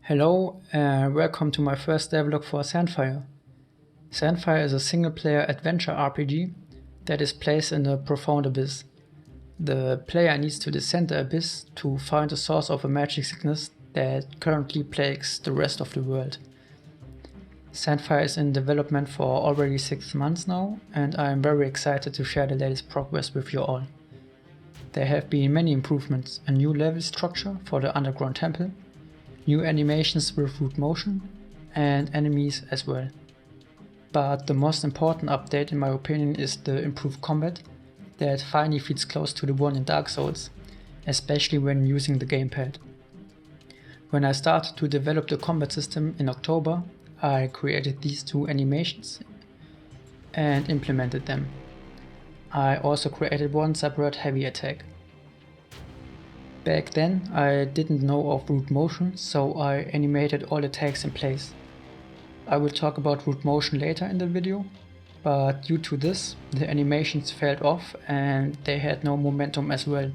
Hello and welcome to my first devlog for Sandfire. Sandfire is a single-player adventure RPG that is placed in a profound abyss. The player needs to descend the abyss to find the source of a magic sickness that currently plagues the rest of the world. Sandfire is in development for already 6 months now, and I am very excited to share the latest progress with you all. There have been many improvements: a new level structure for the underground temple, new animations with root motion, and enemies as well. But the most important update in my opinion is the improved combat that finally feels close to the one in Dark Souls, especially when using the gamepad. When I started to develop the combat system in October, I created these 2 animations and implemented them. I also created one separate heavy attack. Back then I didn't know of root motion, so I animated all attacks in place. I will talk about root motion later in the video, but due to this the animations fell off and they had no momentum as well.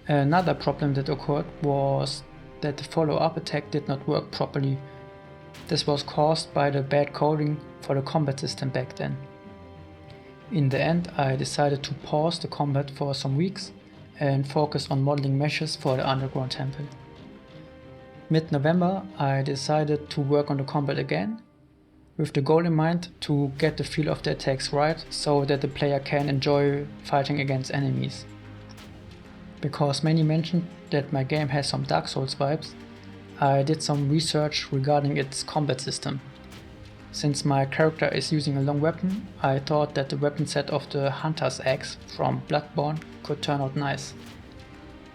Another problem that occurred was that the follow-up attack did not work properly. This was caused by the bad coding for the combat system back then. In the end I decided to pause the combat for some weeks and focus on modeling meshes for the underground temple. Mid-November I decided to work on the combat again, with the goal in mind to get the feel of the attacks right so that the player can enjoy fighting against enemies. Because many mentioned that my game has some Dark Souls vibes, I did some research regarding its combat system. Since my character is using a long weapon, I thought that the weapon set of the Hunter's Axe from Bloodborne could turn out nice.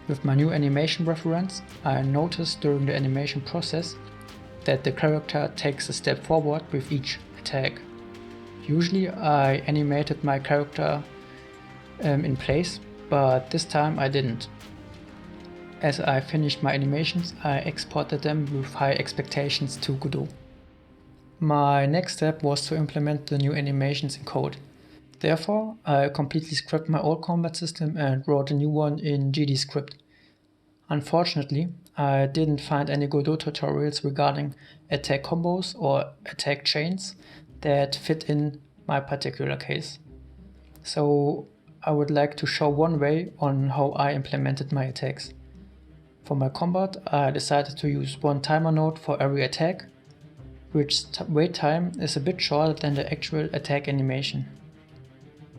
With my new animation reference, I noticed during the animation process that the character takes a step forward with each attack. Usually I animated my character in place, but this time I didn't. As I finished my animations, I exported them with high expectations to Godot. My next step was to implement the new animations in code. Therefore, I completely scrapped my old combat system and wrote a new one in GDScript. Unfortunately, I didn't find any Godot tutorials regarding attack combos or attack chains that fit in my particular case. So I would like to show one way on how I implemented my attacks. For my combat, I decided to use one timer node for every attack, which wait time is a bit shorter than the actual attack animation.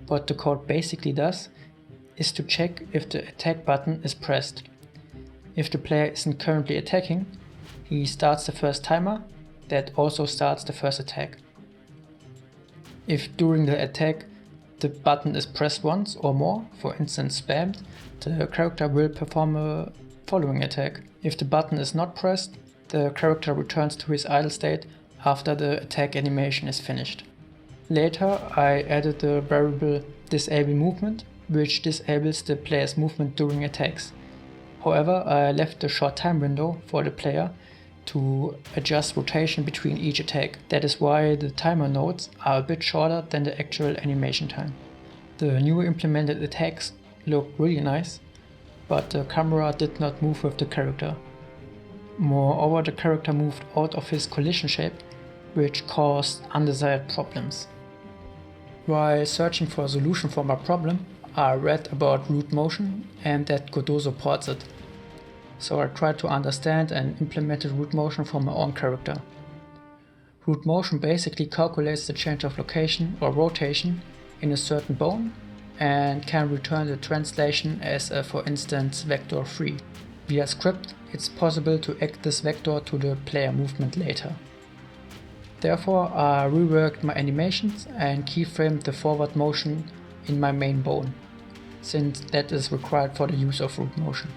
What the code basically does is to check if the attack button is pressed. If the player isn't currently attacking, he starts the first timer that also starts the first attack. If during the attack the button is pressed once or more, for instance spammed, the character will perform a following attack. If the button is not pressed, the character returns to his idle state after the attack animation is finished. Later I added the variable disable movement, which disables the player's movement during attacks. However, I left a short time window for the player to adjust rotation between each attack. That is why the timer nodes are a bit shorter than the actual animation time. The new implemented attacks look really nice, but the camera did not move with the character. Moreover, the character moved out of his collision shape, which caused undesired problems. While searching for a solution for my problem, I read about root motion and that Godot supports it. So I tried to understand and implemented root motion for my own character. Root motion basically calculates the change of location or rotation in a certain bone and can return the translation as a, for instance, vector 3. Via script, it's possible to add this vector to the player movement later. Therefore, I reworked my animations and keyframed the forward motion in my main bone, since that is required for the use of root motion.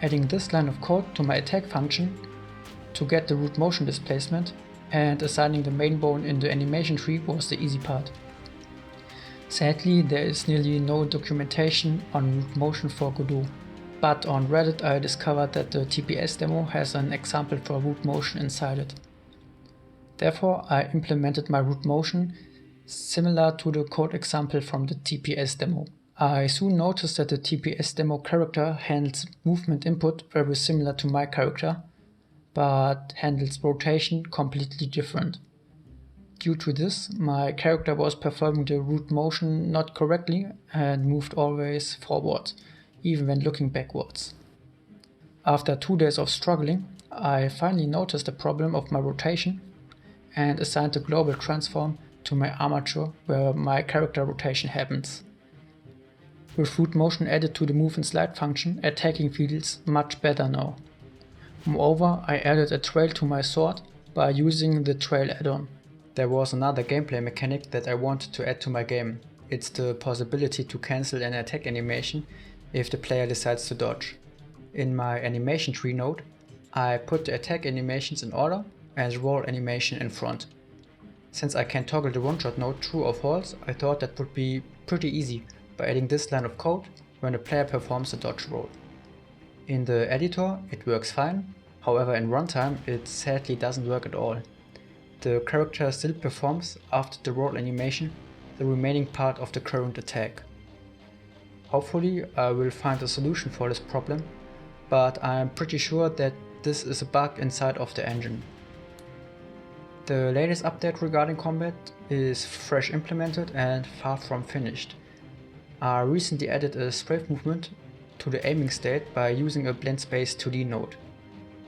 Adding this line of code to my attack function to get the root motion displacement and assigning the main bone in the animation tree was the easy part. Sadly, there is nearly no documentation on root motion for Godot, but on Reddit I discovered that the TPS demo has an example for root motion inside it. Therefore, I implemented my root motion similar to the code example from the TPS demo. I soon noticed that the TPS demo character handles movement input very similar to my character, but handles rotation completely different. Due to this, my character was performing the root motion not correctly and moved always forward, even when looking backwards. After 2 days of struggling, I finally noticed the problem of my rotation and assigned the global transform to my armature where my character rotation happens. With root motion added to the move and slide function, attacking feels much better now. Moreover, I added a trail to my sword by using the trail add-on. There was another gameplay mechanic that I wanted to add to my game. It's the possibility to cancel an attack animation if the player decides to dodge. In my animation tree node, I put the attack animations in order and roll animation in front. Since I can toggle the one-shot node true or false, I thought that would be pretty easy by adding this line of code when the player performs a dodge roll. In the editor it works fine, however in runtime it sadly doesn't work at all. The character still performs after the roll animation the remaining part of the current attack. Hopefully I will find a solution for this problem, but I'm pretty sure that this is a bug inside of the engine. The latest update regarding combat is fresh implemented and far from finished. I recently added a Strafe Movement to the aiming state by using a blend space 2D node.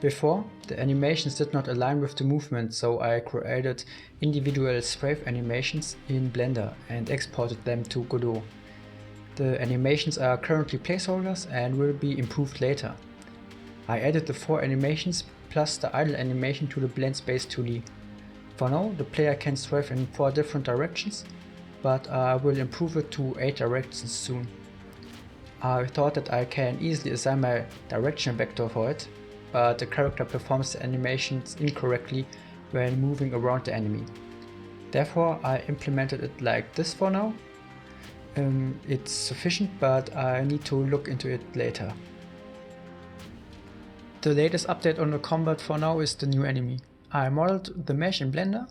Before, the animations did not align with the movement, so I created individual strafe animations in Blender and exported them to Godot. The animations are currently placeholders and will be improved later. I added the 4 animations plus the idle animation to the blend space 2D. For now, the player can strafe in 4 different directions, but I will improve it to 8 directions soon. I thought that I can easily assign my direction vector for it, but the character performs the animations incorrectly when moving around the enemy. Therefore I implemented it like this for now. It's sufficient, but I need to look into it later. The latest update on the combat for now is the new enemy. I modeled the mesh in Blender,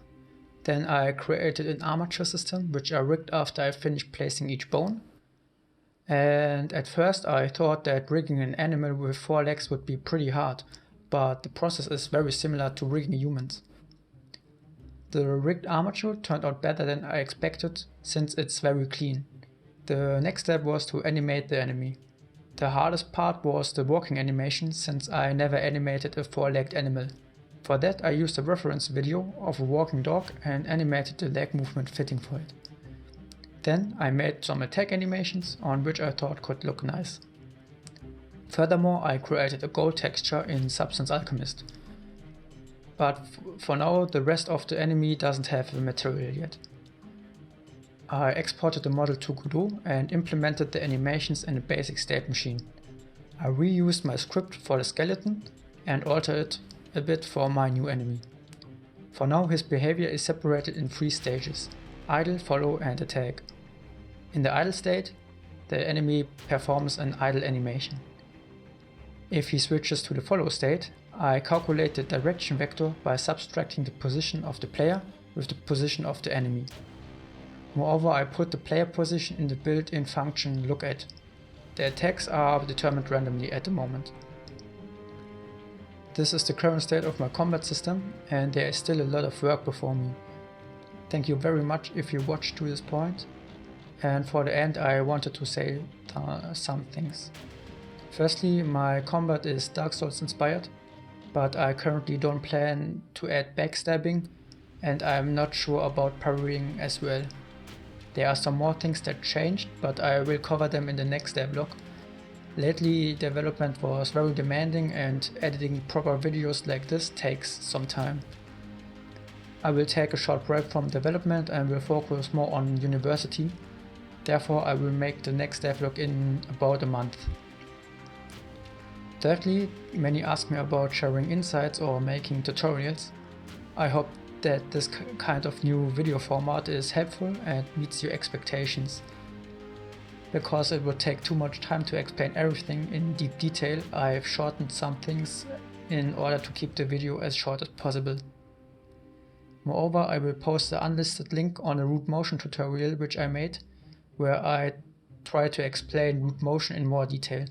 then I created an armature system which I rigged after I finished placing each bone. And at first I thought that rigging an animal with 4 legs would be pretty hard, but the process is very similar to rigging humans. The rigged armature turned out better than I expected since it's very clean. The next step was to animate the enemy. The hardest part was the walking animation since I never animated a 4-legged animal. For that I used a reference video of a walking dog and animated the leg movement fitting for it. Then I made some attack animations on which I thought could look nice. Furthermore, I created a gold texture in Substance Alchemist. But for now the rest of the enemy doesn't have the material yet. I exported the model to Godot and implemented the animations in a basic state machine. I reused my script for the skeleton and altered it a bit for my new enemy. For now his behavior is separated in 3 stages: idle, follow and attack. In the idle state, the enemy performs an idle animation. If he switches to the follow state, I calculate the direction vector by subtracting the position of the player with the position of the enemy. Moreover, I put the player position in the built-in function lookAt. The attacks are determined randomly at the moment. This is the current state of my combat system, and there is still a lot of work before me. Thank you very much if you watched to this point. And for the end I wanted to say some things. Firstly, my combat is Dark Souls inspired, but I currently don't plan to add backstabbing and I'm not sure about parrying as well. There are some more things that changed, but I will cover them in the next devlog. Lately development was very demanding and editing proper videos like this takes some time. I will take a short break from development and will focus more on university. Therefore I will make the next devlog in about a month. Thirdly, many ask me about sharing insights or making tutorials. I hope that this kind of new video format is helpful and meets your expectations. Because it would take too much time to explain everything in deep detail, I've shortened some things in order to keep the video as short as possible. Moreover, I will post the unlisted link on a root motion tutorial which I made, where I try to explain root motion in more detail.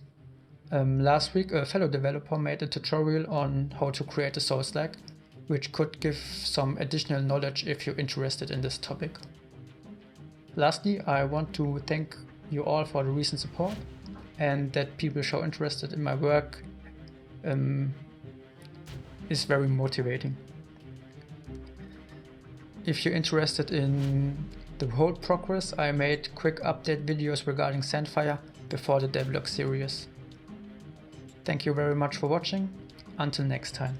Last week a fellow developer made a tutorial on how to create a Souls-like, which could give some additional knowledge if you're interested in this topic. Lastly, I want to thank you all for the recent support and that people show interest in my work is very motivating. If you're interested in the whole progress, I made quick update videos regarding Sandfire before the devlog series. Thank you very much for watching. Until next time.